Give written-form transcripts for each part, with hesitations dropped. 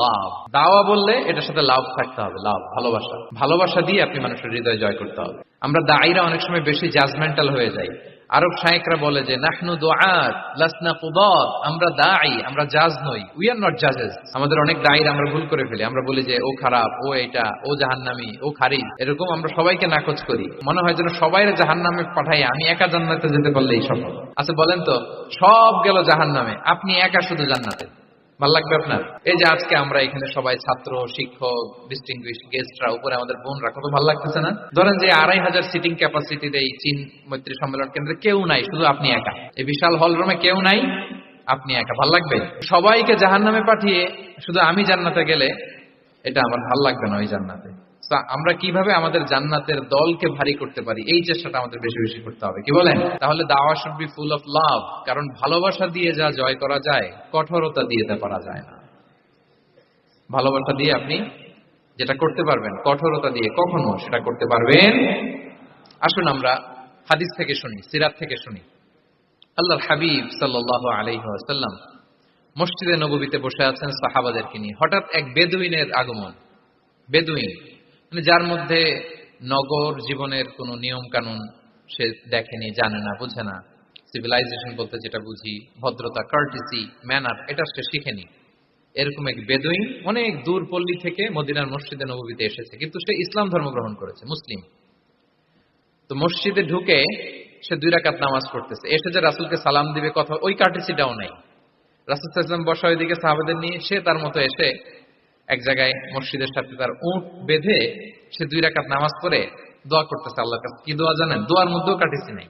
লাভ। দাওয়া বললে এটার সাথে লাভ থাকতে হবে, লাভ, ভালোবাসা। ভালোবাসা দিয়ে আপনি মানুষের হৃদয় জয় করতে হবে। আমরা দায়ীরা অনেক সময় বেশি জাজমেন্টাল হয়ে যাই। আরব শায়েখরা বলে যে নাহনু দুআত লাসনা কুদাত, আমরা দায়ী, আমরা জাজ নই, উই আর নট জাজেস। আমাদের অনেক দায়ীরা আমরা ভুল করে ফেলি। আমরা বলি যে ও খারাপ, ও এটা, ও জাহান্নামী, ও খারিজ, এরকম আমরা সবাইকে নাকচ করি। মনে হয় যেন সবাইরে জাহান্নামে পাঠাই, আমি একা জান্নাতে যেতে পারলেই সফল। আচ্ছা বলেন তো, সব গেল জাহান্নামে, আপনি একা শুধু জান্নাতে, ভাল লাগবে আপনার? এই যে আজকে আমরা এখানে সবাই ছাত্র, শিক্ষক, ডিস্টিংগুইশ গেস্টরা, উপরে আমাদের বোনরা, কত ভালো লাগতেছে না? ধরেন যে 2500 সিটিং ক্যাপাসিটির এই চীন মৈত্রী সম্মেলন কেন্দ্রে কেউ নাই, শুধু আপনি একা। এই বিশাল হল রুমে কেউ নাই, আপনি একা, ভাল লাগবে? সবাইকে জাহান্নামে পাঠিয়ে শুধু আমি জান্নাতে গেলে এটা আমার ভাল লাগবে না ওই জান্নাতে। আমরা কিভাবে আমাদের জান্নাতের দলকে ভারী করতে পারি, এই চেষ্টাটা আমাদের বেশি বেশি করতে হবে, কি বলেন? তাহলে দাওয়া should be full of love, কারণ ভালোবাসা দিয়ে যা জয় করা যায়, কঠোরতা দিয়ে তা পারা যায় না। ভালোবাসা দিয়ে আপনি যেটা করতে পারবেন, কঠোরতা দিয়ে কখনো সেটা করতে পারবেন। আসুন আমরা হাদিস থেকে শুনি, সিরাত থেকে শুনি। আল্লাহর হাবিব সাল্লাল্লাহু আলাইহি ওয়াসাল্লাম মসজিদে নববীতে বসে আছেন সাহাবাদেরকে নিয়ে। হঠাৎ এক বেদুইনের আগমন। বেদুইন মানে যার মধ্যে নগর জীবনের কোনো নিয়ম কানুন সে দেখেনি, জানে না, বুঝে না। সিভিলাইজেশন বলতে যেটা বুঝি, ভদ্রতা, কার্টিসি, ম্যানার, এটা সে শিখেনি। এরকম এক বেদুইন অনেক দূর পল্লী থেকে মদিনার মসজিদে নববীতে এসেছে, কিন্তু সে ইসলাম ধর্ম গ্রহণ করেছে, মুসলিম। তো মসজিদে ঢুকে সে 2 রাকাত নামাজ পড়তেছে। এসে যে রাসূলকে সালাম দিবে, কথা, ওই কার্টিসিটাও নাই। রাসূল সাল্লাল্লাহু আলাইহি ওয়াসাল্লাম বসা ওইদিকে সাহাবাদের নিয়ে, সে তার মতো এসে এক জায়গায় মসজিদের সাথে তার উট বেঁধে সে 2 রাকাত নামাজ পড়ে দোয়া করতেছে আল্লাহর কাছে। কি দোয়া জানেন? দোয়ার মধ্যেও কাটিছি নাই।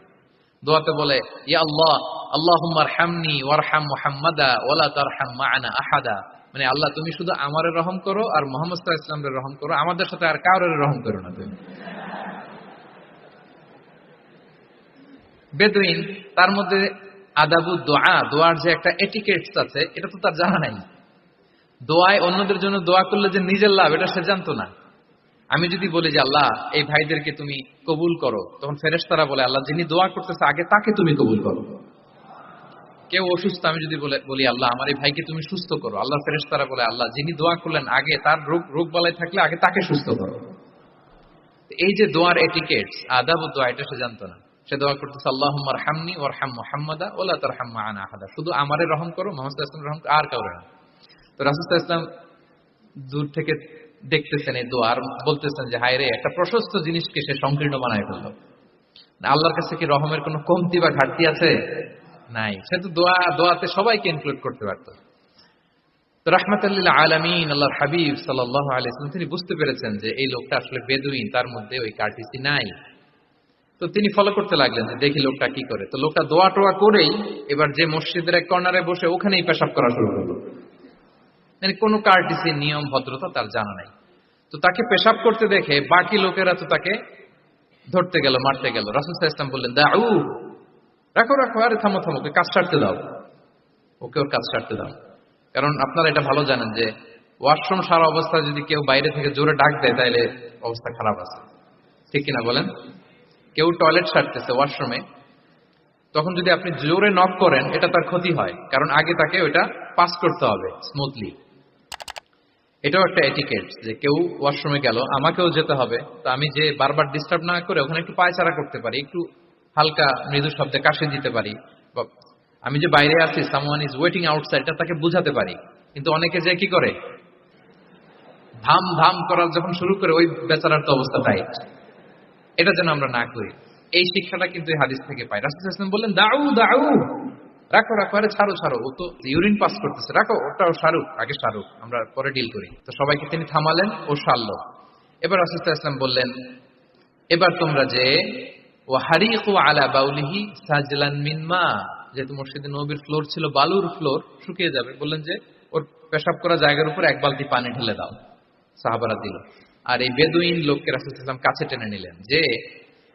দোয়াতে বলে, ইয়া আল্লাহ, আল্লাহুম্মা আরহামনি ওয়ারহাম মুহাম্মাদা ওয়ালা তারহাম মা'ানা আহাদা। মানে আল্লাহ, তুমি শুধু আমারে রহম করো আর মুহাম্মদ সাল্লাল্লাহু আলাইহি ওয়াসাল্লামের রহম করো, আমাদের সাথে আর কাউরে রহম করো না তুমি। বেদুইন, তার মধ্যে আদাবু দোয়া, দোয়ার যে একটা এটিকেটস আছে, এটা তো তার জানা নাই। দোয়ায় অন্যদের জন্য দোয়া করলে যে নিজের লাভ, এটা সে জানতো না। আমি যদি বলি যে আল্লাহ এই ভাইদেরকে তুমি কবুল করো, তখন ফেরেশতারা বলে আল্লাহ যিনি দোয়া করতেছে আগে তাকে তুমি কবুল করো। কেউ অসুস্থ, আমি যদি বলি আল্লাহ আমার এই ভাইকে তুমি সুস্থ করো, আল্লাহ ফেরেশতারা বলে আল্লাহ যিনি দোয়া করলেন আগে তার রোগ বালাই থাকলে আগে তাকে সুস্থ করো। এই যে দোয়ার এটিকেটস, আদাব ও দোয়া, এটা সে জানতো না। সে দোয়া করতেছে আল্লাহুম্মা আরহামনি ওয়ারহাম মুহাম্মাদা ওয়ালা তারহাম মা'ানা আহাদা, শুধু আমারে রহম করো, মুহাম্মদ সাল্লাল্লাহু আলাইহি ওয়াসাল্লাম রহম করো, আর কাউরে না। তো রাসূল সাল্লাল্লাহু আলাইহি ওয়াসাল্লাম দূর থেকে দেখতেছেন এই দোয়া, আর বলতেছেন যে হায় রে, একটা প্রশস্ত জিনিসকে সে সংকীর্ণ বানায় ফেললো। আল্লাহর কাছে কি রহমের কোনো কমতি বা ঘাটতি আছে? নাই। সে তো দোয়াতে সবাইকে ইনক্লুড করতে পারত। তো রাহমাতাল লিল আলামিন আল্লাহর হাবিব সাল্লাল্লাহু আলাইহি ওয়াসাল্লাম তিনি বুঝতে পেরেছেন যে এই লোকটা আসলে বেদুইন, তার মধ্যে ওই কার্টিসি নাই। তো তিনি ফলো করতে লাগলেন যে দেখি লোকটা কি করে। তো লোকটা দোয়া টোয়া করেই এবার যে মসজিদের এক কর্নারে বসে ওখানেই পেশাব করা শুরু করলো। মানে কোনো কার্টিসি, নিয়ম, ভদ্রতা তার জানা নাই। তো তাকে পেশাব করতে দেখে বাকি লোকেরা তো তাকে ধরতে গেল, মারতে গেল। রাসূল সাল্লাল্লাহু আলাইহি ওয়াসাল্লাম বললেন, দাউ, রাখো রাখো, আরে থামো থামো, ওকে কাজ ছাড়তে দাও, ওকে ওর কাজ ছাড়তে দাও। কারণ আপনারা এটা ভালো জানেন যে ওয়াশরুম সারা অবস্থায় যদি কেউ বাইরে থেকে জোরে ডাক দেয় তাহলে অবস্থা খারাপ আছে, ঠিক কিনা বলেন? কেউ টয়লেট সারতেছে ওয়াশরুমে, তখন যদি আপনি জোরে নক করেন এটা তার ক্ষতি হয়, কারণ আগে তাকে ওটা পাস করতে হবে স্মুথলি। এটাও একটা এটিকেট যে কেউ ওয়াশরুমে গেল, আমাকেও যেতে হবে, তো আমি যে বারবার ডিস্টার্ব না করে ওখানে একটু পায়চারা করতে পারি, একটু হালকা মৃদু শব্দে কাশি দিতে পারি, বা আমি যে বাইরে আছি, সামওয়ান ইজ ওয়েটিং আউটসাইড, এটা তাকে বুঝাতে পারি। কিন্তু অনেকে যে কি করে, ধাম ধাম করার যখন শুরু করে ওই বেচারার তো অবস্থা টাইট। এটা যেন আমরা না করি, এই শিক্ষাটা কিন্তু এই হাদিস থেকে পাই। রাসূল সাল্লাল্লাহু আলাইহি ওয়াসাল্লাম বললেন, দাউ দাউ, রাখো রাখো, আরে ছাড়ো ছাড়ো, ও তো ইউরিন পাস করতেছে, রাখো, ওটাও সারুক, আগে সারুক, আমরা পরে ডিল করি। তো সবাইকে তিনি থামালেন, ও সারলো। এবার রাসূল সাল্লাল্লাহু আলাইহি ওয়াসাল্লাম বললেন, এবার তোমরা যে ওয়া হারিকু আলা বাউলিহি সাজলান মিন মা, যেহেতু মসজিদে নববীর ফ্লোর ছিল বালুর ফ্লোর, শুকিয়ে যাবে, বললেন যে ওর পেশাব করা জায়গার উপর 1 বালতি পানি ঢেলে দাও। সাহাবারা দিল। আর এই বেদুইন লোককে রাসূল সাল্লাল্লাহু আলাইহি ওয়াসাল্লাম কাছে টেনে নিলেন, যে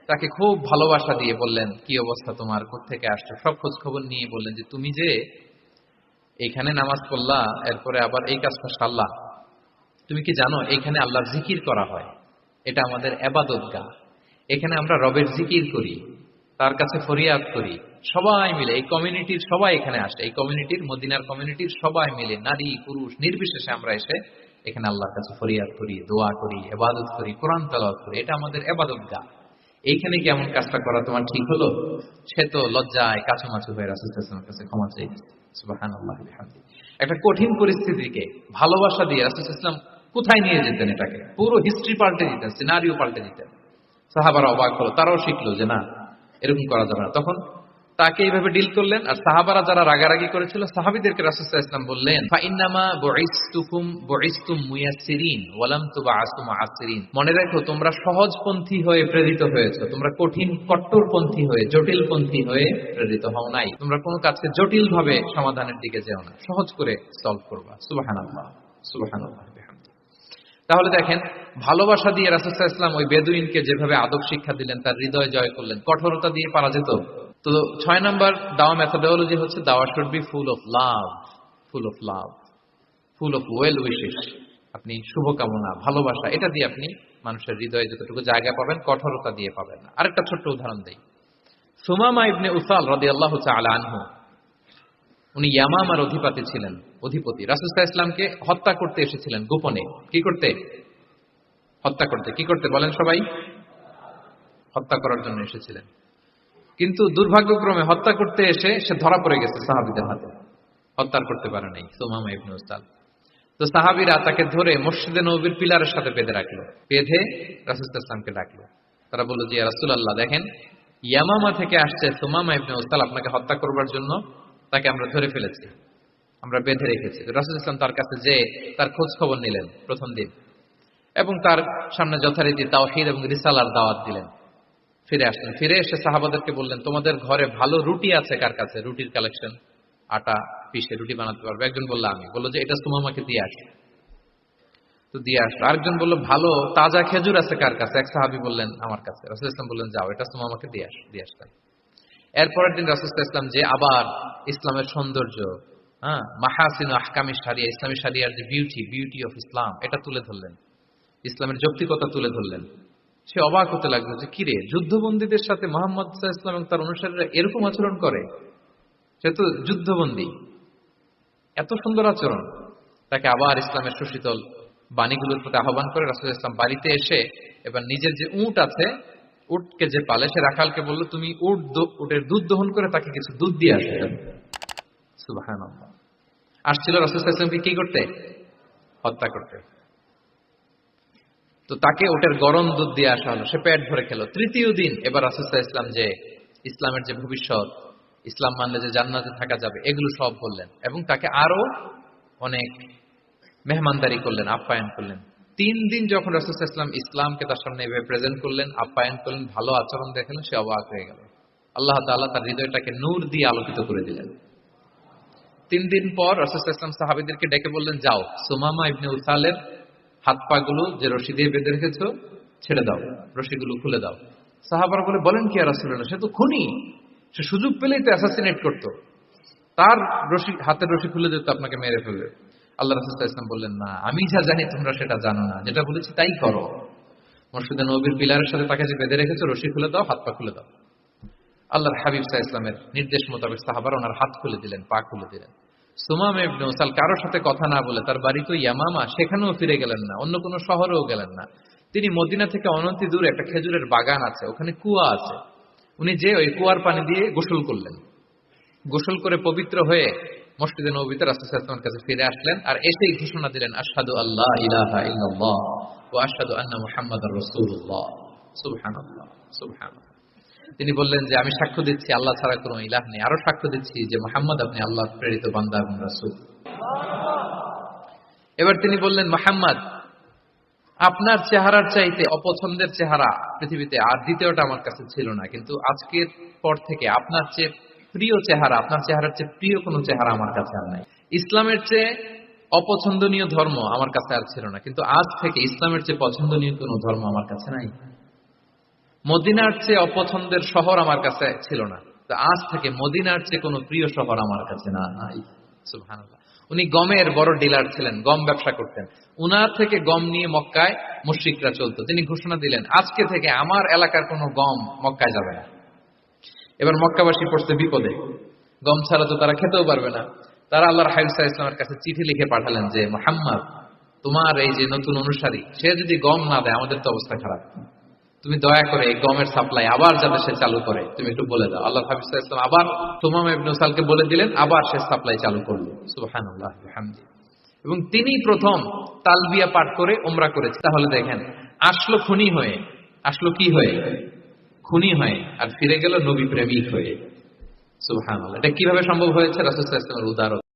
তাকে খুব ভালোবাসা দিয়ে বললেন, কি অবস্থা তোমার, কোত্থেকে আসছো, সব খোঁজ খবর নিয়ে বললেন যে তুমি যে এইখানে নামাজ পড়লা, এরপরে আবার এই কাজটা সারলা, তুমি কি জানো এখানে আল্লাহর জিকির করা হয়, এটা আমাদের ইবাদতগাহ, এখানে আমরা রবের জিকির করি। তার কাছে ফরিয়াদ করি, সবাই মিলে এই কমিউনিটির সবাই এখানে আসে, এই কমিউনিটির মদিনার কমিউনিটির সবাই মিলে নারী পুরুষ নির্বিশেষে আমরা এসে এখানে আল্লাহর কাছে ফরিয়াদ করি, দোয়া করি, ইবাদত করি, কোরআন তেলাওয়াত করি। এটা আমাদের ইবাদতগাহ। এইখানে কি এমন কাজটা করা তোমার ঠিক হলো? সে তো লজ্জায় কাছুমাছু হয়ে রাসূলের কাছে ক্ষমা চাইছে। সুবহানাল্লাহ বিহামদিহি। একটা কঠিন পরিস্থিতিকে ভালোবাসা দিয়ে রাসূল কোথায় নিয়ে যেতেন, এটাকে পুরো হিস্ট্রি পাল্টে দিতেন, সিনারিও পাল্টে দিতেন। সাহাবারা অবাক হলো, তারাও শিখলো যে না, এরকম করা যাবে না। তখন তাকে এইভাবে ডিল করলেন। আর সাহাবারা যারা রাগারাগি করেছিল, সাহাবীদেরকে রাসূল সাল্লাল্লাহু আলাইহি ওয়াসাল্লাম বললেন, ফাইন্নামা বুইসতুম মুয়াসসিরিন ওয়া লাম তুবআসু মুআসসিরিন। মনে রাখো, তোমরা সহজপন্থী হয়ে প্রেরিত হয়েছো, তোমরা কঠিন কট্টরপন্থী হয়ে জটিলপন্থী হয়ে প্রেরিত হও নাই। তোমরা কোনো কাজকে জটিল ভাবে সমাধানের দিকে যেও না, সহজ করে সলভ করবা। সুবহানাল্লাহ, সুবহানাল্লাহ বিহামদিহি। তাহলে দেখেন, ভালোবাসা দিয়ে রাসূল সাল্লাল্লাহু আলাইহি ওয়াসাল্লাম ওই বেদুইনকে যেভাবে আদব শিক্ষা দিলেন, তার হৃদয় জয় করলেন, কঠোরতা দিয়ে পারা যেত? তো 6 নাম্বার দাওয়া মেথোডোলজি হচ্ছে দাওয়া should be full of love, full of love, full of well wishes. আপনি শুভকামনা, ভালোবাসা, এটা দিয়ে আপনি মানুষের হৃদয়ে যতটুকু জায়গা পাবেন, কঠোরতা দিয়ে পাবেন না। আরেকটা ছোট্ট উদাহরণ দেই। সুমামা ইবনে উসাল রাদিয়াল্লাহু তাআলা আনহু, উনি ইয়ামামার অধিপতি ছিলেন, অধিপতি। রাসূল সাল্লাল্লাহু আলাইহি ওয়াসাল্লামকে হত্যা করতে এসেছিলেন গোপনে। কি করতে? হত্যা করতে। কি করতে বলেন সবাই? হত্যা করার জন্য এসেছিলেন। কিন্তু দুর্ভাগ্যক্রমে হত্যা করতে এসে সে ধরা পড়ে গেছে সাহাবীদের হাতে, হত্যা করতে পারে নাই সুমামা ইবনে উসাল। তো সাহাবীরা তাকে ধরে মসজিদে নববীর পিলারের সাথে বেঁধে রাখলো, বেঁধে রাসূল সাল্লাল্লাহু আলাইহি ওয়াসাল্লামকে ডাকলো। তারা বলল যে ইয়া রাসূলুল্লাহ, দেখেন ইয়ামামা থেকে আসছে সুমামা ইবনে উসাল আপনাকে হত্যা করবার জন্য, তাকে আমরা ধরে ফেলেছি, আমরা বেঁধে রেখেছি। রাসূল সাল্লাল্লাহু আলাইহি ওয়াসাল্লাম তার কাছে যে তার খোঁজ খবর নিলেন প্রথম দিন, এবং তার সামনে যথারীতি তাওহীদ এবং রিসালার দাওয়াত দিলেন। ফিরে আসলেন, ফিরে এসে সাহাবাদেরকে বললেন, তোমাদের ঘরে ভালো রুটি আছে কার কাছে? রুটির কালেকশন, আটা পিষে রুটি বানাতে পারবে। একজন বলল আমি। বললো যে এটা সুমামাকে দিয়ে আসো। তো দিয়ে আসলো। আরেকজন বললো ভালো তাজা খেজুর আছে কার কাছে? এক সাহাবী বললেন আমার কাছে। রাসূল ইসলাম বললেন যাও, এটা সুমামাকে দিয়ে আসতেন। এরপরের দিন রাসূল ইসলাম যে আবার ইসলামের সৌন্দর্য, মাহাসিন আহকামি শারিয়া, ইসলামী শারিয়ার যে বিউটি অফ ইসলাম, এটা তুলে ধরলেন, ইসলামের যৌক্তিকতা তুলে ধরলেন। সে অবাক হতে লাগলো যে কিরে, যুদ্ধবন্দীদের সাথে মুহাম্মদ সাল্লাল্লাহু আলাইহি ওয়াসাল্লাম এবং তার অনুসারীরা এরকম আচরণ করে? সে তো যুদ্ধবন্দী, এত সুন্দর আচরণ। তাকে আবার ইসলামের সুশীতল বাণীগুলোর প্রতি আহ্বান করে রাসূল ইসলাম বাড়িতে এসে এবার নিজের যে উট আছে, উটকে যে পালে, সে রাখালকে বলল তুমি উটের দুধ দহন করে তাকে কিছু দুধ দিয়ে আসবে। সুবহানাল্লাহ। আসছিল রাসূল সাল্লাল্লাহু আলাইহি ওয়াসাল্লামকে কি করতে? হত্যা করতে। তো তাকে ওটার গরম দুধ দিয়ে আসা হলো, সে পেট ভরে খেলো। তৃতীয় দিন এবার রাসূল সাল্লাল্লাহু আলাইহি ওয়াসাল্লাম যে ইসলামের যে ভবিষ্যৎ, ইসলাম মানলে যে জান্নাতে থাকা যাবে, এগুলো সব বললেন এবং তাকে আরো অনেক মেহমানদারি করলেন, আপ্যায়ন করলেন। 3 দিন যখন রাসূল সাল্লাল্লাহু আলাইহি ওয়াসাল্লাম ইসলামকে তার সামনে এভাবে প্রেজেন্ট করলেন, আপ্যায়ন করলেন, ভালো আচরণ দেখালেন, সে অবাক হয়ে গেল। আল্লাহ তাআলা তার হৃদয়টাকে নূর দিয়ে আলোকিত করে দিলেন। 3 দিন পর রাসূল সাল্লাল্লাহু আলাইহি ওয়াসাল্লাম সাহাবীদেরকে ডেকে বললেন, যাও সুমামা ইবনে উসালের হাত পা গুলো যে রশি দিয়ে বেঁধে রেখেছো ছেড়ে দাও, রশিগুলো খুলে দাও। সাহাবারা বলেন কি ইয়া রাসূলুল্লাহ, সে তো খুনি, সে সুযোগ পেলেই তো অ্যাসাসিনেট করতো, তার রশি, হাতের রশি খুলে দিত, আপনাকে মেরে ফেলবে। আল্লাহ রাসূল সাল্লাল্লাহু আলাইহি ওয়াসাল্লাম বললেন, না, আমি যা জানি তোমরা সেটা জানো না, যেটা বলেছি তাই করো। মসজিদে নববীর পিলারের সাথে তাকে যে বেঁধে রেখেছো, রশি খুলে দাও, হাত পা খুলে দাও। আল্লাহর হাবিব সাল্লাল্লাহু আলাইহি ওয়াসাল্লামের নির্দেশ মোতাবেক সাহাবারা ওনার হাত খুলে দিলেন, পা খুলে দিলেন। সুমামা ইবনে উসাল কারোর সাথে কথা না বলে, তার বাড়ি তো ইয়ামামা, সেখানেও ফিরে গেলেন না, অন্য কোনো শহরেও গেলেন না। তিনি মদিনা থেকে অনতি দূরে একটা খেজুরের বাগান আছে, ওখানে কুয়া আছে, উনি যে ওই কুয়ার পানি দিয়ে গোসল করলেন। গোসল করে পবিত্র হয়ে মসজিদে নববীতে রাসূল সাল্লাল্লাহু আলাইহি ওয়াসাল্লামের কাছে ফিরে আসলেন, আর এসেই ঘোষণা দিলেন, আশহাদু আল্লা ইলাহা ইল্লাল্লাহ ওয়া আশহাদু আন্না মুহাম্মাদার রাসূলুল্লাহ। সুবহানাল্লাহ, সুবহানাল্লাহ। তিনি বললেন যে আমি সাক্ষ্য দিচ্ছি আল্লাহ ছাড়া কোনো ইলাহ নেই, আরো সাক্ষ্য দিচ্ছি যে মুহাম্মদ আপনি আল্লাহর প্রেরিত বান্দা এবং রাসূল। এবার তিনি বললেন, মুহাম্মদ, আপনার চেহারার চাইতে অপছন্দের চেহারা পৃথিবীতে আর দ্বিতীয়টা আমার কাছে ছিল না, কিন্তু আজকের পর থেকে আপনার চেয়ে প্রিয় চেহারা, আপনার চেহারার চেয়ে প্রিয় কোনো চেহারা আমার কাছে আর নাই। ইসলামের চেয়ে অপছন্দনীয় ধর্ম আমার কাছে আর ছিল না, কিন্তু আজ থেকে ইসলামের চেয়ে পছন্দনীয় কোনো ধর্ম আমার কাছে নাই। মদিনার চেয়ে অপছন্দের শহর আমার কাছে ছিল না, তো আজ থেকে মদিনার চেয়ে কোনো প্রিয় শহর আমার কাছে নাই। সুবহানাল্লাহ। উনি গমের বড় ডিলার ছিলেন, গম ব্যবসা করতেন। উনার থেকে গম নিয়ে মক্কায় মুশরিকরা চলতো। তিনি ঘোষণা দিলেন, আজকে থেকে আমার এলাকার কোনো গম মক্কায় যাবে না। এবার মক্কাবাসী পড়ছে বিপদে, গম ছাড়া তো তারা খেতেও পারবে না। তারা আল্লাহর হাবিব সাল্লাল্লাহু আলাইহি ওয়াসাল্লামের কাছে চিঠি লিখে পাঠালেন যে মুহাম্মদ, তোমার এই যে নতুন অনুসারী, সে যদি গম না দেয় আমাদের তো অবস্থা খারাপ, তুমি দয়া করে এই গমের সাপ্লাই আবার যাতে সে চালু করে তুমি একটু বলে দাও। আল্লাহর হাবিব সাল্লাল্লাহু আলাইহি ওয়াসাল্লাম আবার সুমামা ইবনে উসালকে বলে দিলেন, আবার সে সাপ্লাই চালু করলো। সুবহানাল্লাহ ওয়া বিহামদিহি। এবং তিনি প্রথম তালবিয়া পাঠ করে উমরা করেছে। তাহলে দেখেন, আসলো খুনি হয়ে, আসলো কি হয়ে? খুনি হয়ে, আর ফিরে গেল নবী প্রেমিক হয়ে। সুবহানাল্লাহ। এটা কিভাবে সম্ভব হয়েছে? রাসূল সাল্লাল্লাহু আলাইহি ওয়াসাল্লামের উদারতা।